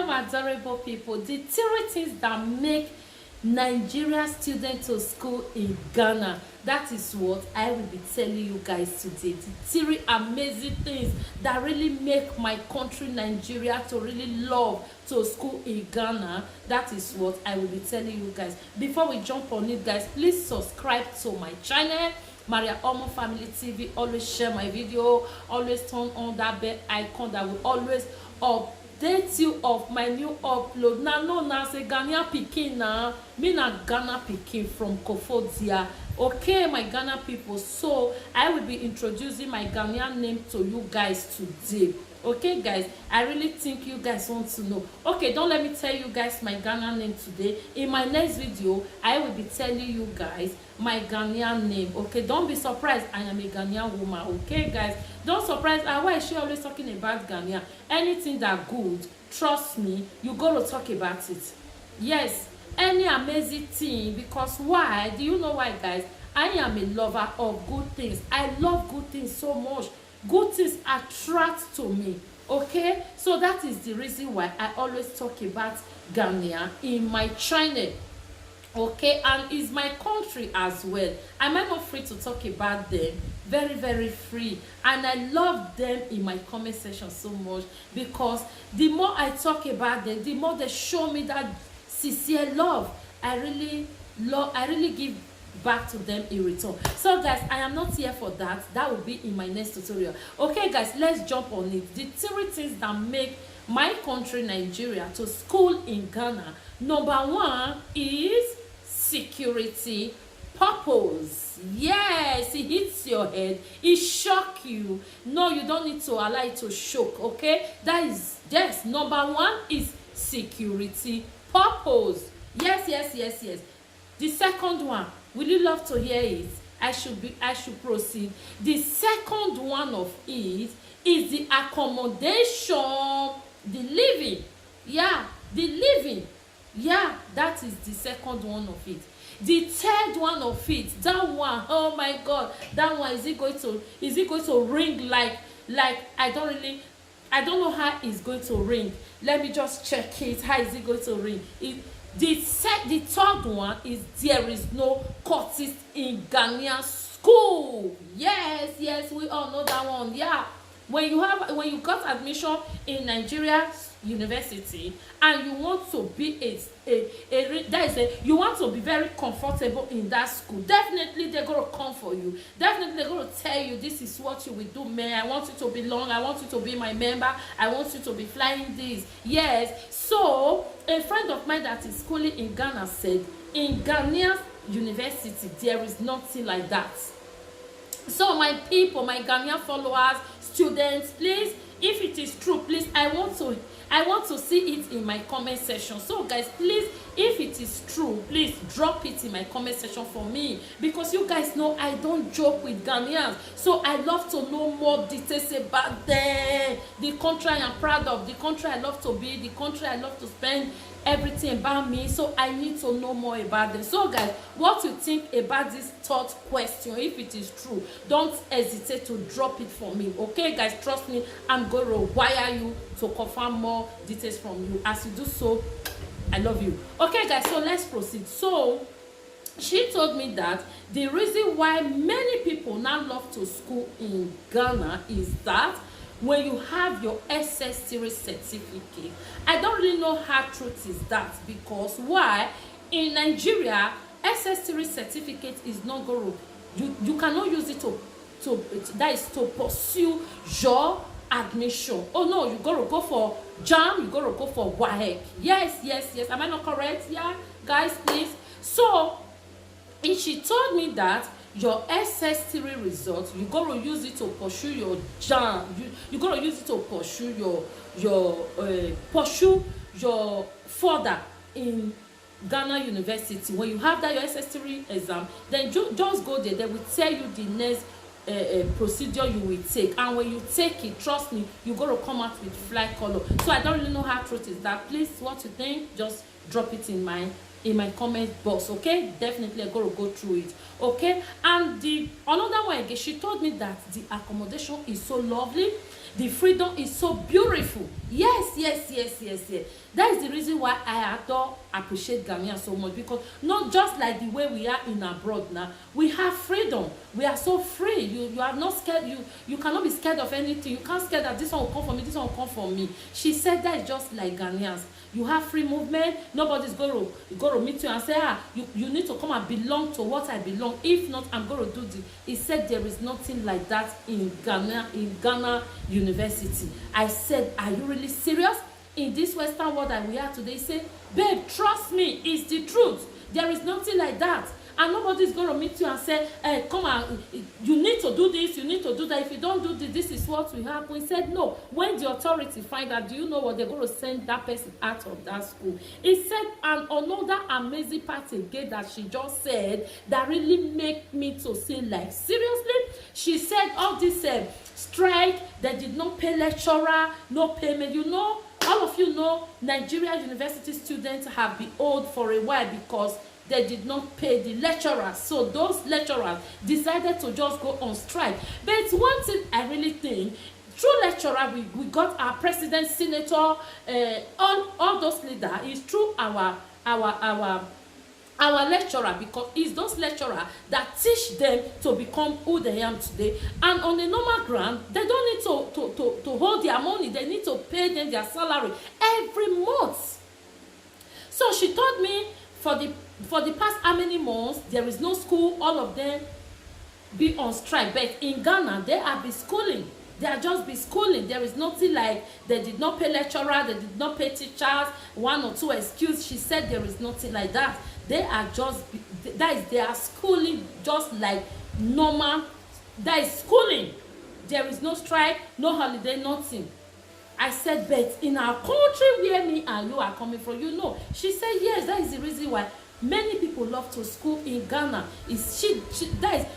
Welcome, adorable people. The three things that make Nigeria students to school in Ghana. That is what I will be telling you guys today. The three amazing things that really make my country, Nigeria, to really love to school in Ghana. That is what I will be telling you guys. Before we jump on it, guys, please subscribe to my channel, Maria Omo Family TV. Always share my video. Always turn on that bell icon that will always update you of my new upload. Now say Ghanaian pikin na me na Ghana pikin from Kofodia. Okay, my Ghana people, so I will be introducing my Ghanaian name to you guys today. Okay guys, I really think you guys want to know. Okay, don't let me tell you guys my Ghanaian name today. In my next video, I will be telling you guys my Ghanaian name. Okay, don't be surprised I am a Ghanaian woman. Okay guys, don't surprise why is she always talking about Ghana? Anything that good, trust me, you gotta talk about it. Yes, any amazing thing, because why? Do you know why, guys? I am a lover of good things. I love good things so much. Good things attract to me. Okay, so that is the reason why I always talk about Ghana in my channel. Okay, and it's my country as well. Am I not free to talk about them? Very free, and I love them in my comment section so much, because the more I talk about them, the more they show me that sincere love. I really give back to them in return. So guys, I am not here for that. That will be in my next tutorial. Okay guys, let's jump on it. The three things that make my country, Nigeria, to school in Ghana. Number one is security purpose. Yes, it hits your head, it shock you. No, you don't need to allow it to shock. Okay, that is, yes, number one is security purpose. Yes. The second one, will you love to hear it? I should proceed. The second one of it is the accommodation, the living. Yeah, the living. Yeah, that is the second one of it. The third one of it, that one, oh my God, that one, is it going to ring like I don't know how it's going to ring. Let me just check it. How is it going to ring? The third one is there is no courses in Ghanaian school. Yes, we all know that one. Yeah, when you got admission in Nigeria university and you want to be you want to be very comfortable in that school, definitely they're going to come for you. Definitely they're going to tell you, this is what you will do, man. I want you to belong. I want you to be my member. I want you to be flying this. Yes. So a friend of mine that is schooling in Ghana said, in Ghanaian university there is nothing like that. So my people, my Ghanaian followers, students, please, if it is true, please, I want to see it in my comment section. So guys, please, if it is true, please drop it in my comment section for me, because you guys know I don't joke with Ghanaians. So I love to know more details about them, the country I am proud of, the country I love to be, the country I love to spend everything about me. So I need to know more about them. So guys, what you think about this third question? If it is true, don't hesitate to drop it for me. Okay guys, trust me, I'm going to wire you to confirm more details from you. As you do so, I love you. Okay guys, so let's proceed. So she told me that the reason why many people now love to school in Ghana is that when you have your SS3 certificate. I don't really know how truth is that, because why? In Nigeria, SS3 certificate is not going to, you cannot use it to pursue your admission. Oh no, you gotta go for JAMB, you gotta go for WAEC. Yes. Am I not correct? Yeah, guys, please. So she told me that your SS3 results, you gotta use it to pursue your JAMB. You gotta use it to pursue your further in Ghana University. When you have that your SS3 exam, then just go there. They will tell you the next procedure you will take, and when you take it, trust me, you gotta come out with fly color. So I don't really know how truth is that. Please, what you think, just drop it in my in my comment box. Okay, definitely I'm gonna go through it. Okay, and the another one again, she told me that the accommodation is so lovely, the freedom is so beautiful. Yes, yes, yes, yes, yes. That is the reason why I adore, appreciate Ghanaians so much, because not just like the way we are in abroad now, we have freedom. We are so free. You are not scared. You cannot be scared of anything. You can't scared that this one will come for me, this one will come for me. She said that is just like Ghanaians. You have free movement. Nobody's going to meet you and say, you need to come and belong to what I belong. If not, I'm going to do this. He said there is nothing like that in Ghana University. I said, are you really serious? In this Western world that we are today, say, babe, trust me, it's the truth. There is nothing like that. And nobody's going to meet you and say, hey, come on, you need to do this, you need to do that. If you don't do this, this is what will happen. He said, no. When the authority find out, do you know what they're going to send that person out of that school? He said, and another amazing part again that she just said that really make me to say, like, seriously? She said all this strike, they did not pay lecturer, no payment. You know, all of you know, Nigeria university students have been owed for a while because they did not pay the lecturers. So those lecturers decided to just go on strike. But one thing I really think, through lecturer, we got our president, senator, all those leaders is through our lecturer, because it's those lecturers that teach them to become who they am today. And on a normal ground, they don't need to hold their money. They need to pay them their salary every month. So she told me for the past how many months there is no school, all of them be on strike. But in Ghana, they are be schooling. They are just be schooling. There is nothing like they did not pay lecturer, they did not pay teachers, one or two excuse. She said there is nothing like that. They are just, they are schooling just like normal. That is schooling. There is no strike, no holiday, nothing. I said, but in our country where me and you are coming from, you know. She said, yes, that is the reason why many people love to school in Ghana.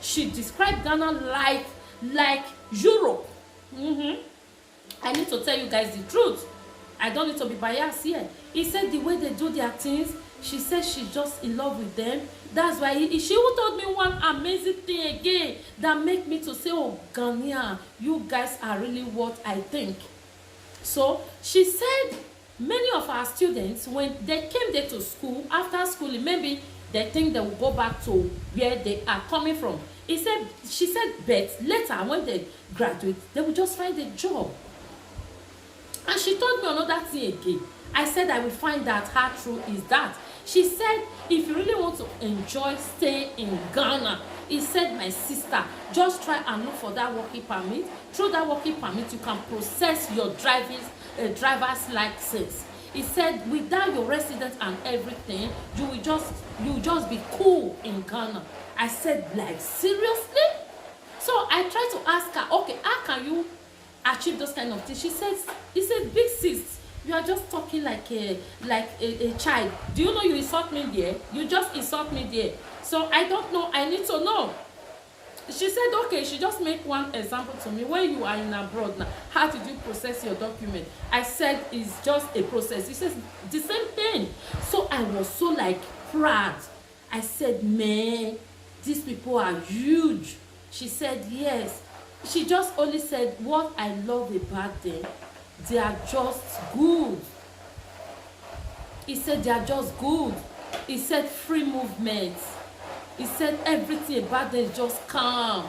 She described Ghana like Europe. I need to tell you guys the truth. I don't need to be biased here. He said the way they do their things, she said she's just in love with them. That's why she told me one amazing thing again that make me to say, oh, Ghanaian, you guys are really what I think. So she said many of our students, when they came there to school, after schooling, maybe they think they will go back to where they are coming from. She said, but later when they graduate, they will just find a job. And she told me another thing again. I said I will find out how true is that. She said, if you really want to enjoy staying in Ghana, he said, my sister, just try and look for that working permit. Through that working permit, you can process your driver's license. He said, without your residence and everything, you will just be cool in Ghana. I said, like, seriously? So I tried to ask her, okay, how can you achieve those kind of things? He said, big sis, you are just talking like a child. Do you know you insult me there? You just insult me there. So I don't know. I need to know. She said, okay, she just make one example to me. When you are in abroad now, how did you process your document? I said, it's just a process. He says, the same thing. So I was so like proud. I said, man, these people are huge. She said, yes. She just only said, what I love about them, they are just good. He said, they are just good. He said, free movement. He said, everything about them is just calm.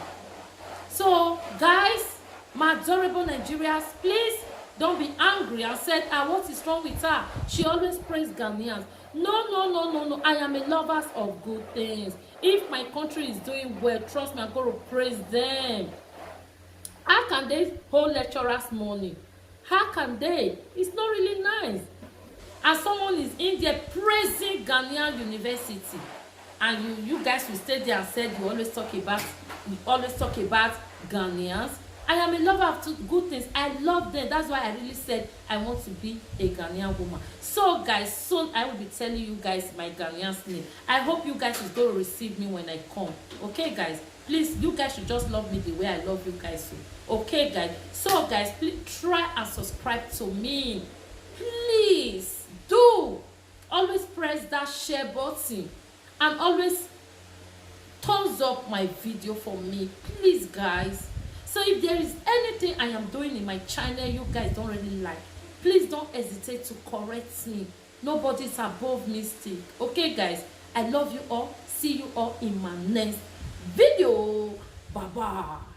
So, guys, my adorable Nigerians, please don't be angry and said, what is wrong with her? She always praise Ghanaians. No. I am a lover of good things. If my country is doing well, trust me, I'm going to praise them. How can they hold lecturers' money? How can they? It's not really nice. And someone is in there praising Ghanaian University, and you guys will stay there and said you always talk about Ghanaians. I am a lover of good things. I love them. That's why I really said I want to be a Ghanaian woman. So guys, soon I will be telling you guys my Ghanaian's name. I hope you guys is going to receive me when I come. Okay guys, please, you guys should just love me the way I love you guys too. Okay guys, so guys, please try and subscribe to me. Please do. always press that share button and always thumbs up my video for me, please guys. So if there is anything I am doing in my channel you guys don't really like, please don't hesitate to correct me. Nobody's above mistake. Okay guys, I love you all. See you all in my next video. Bye bye.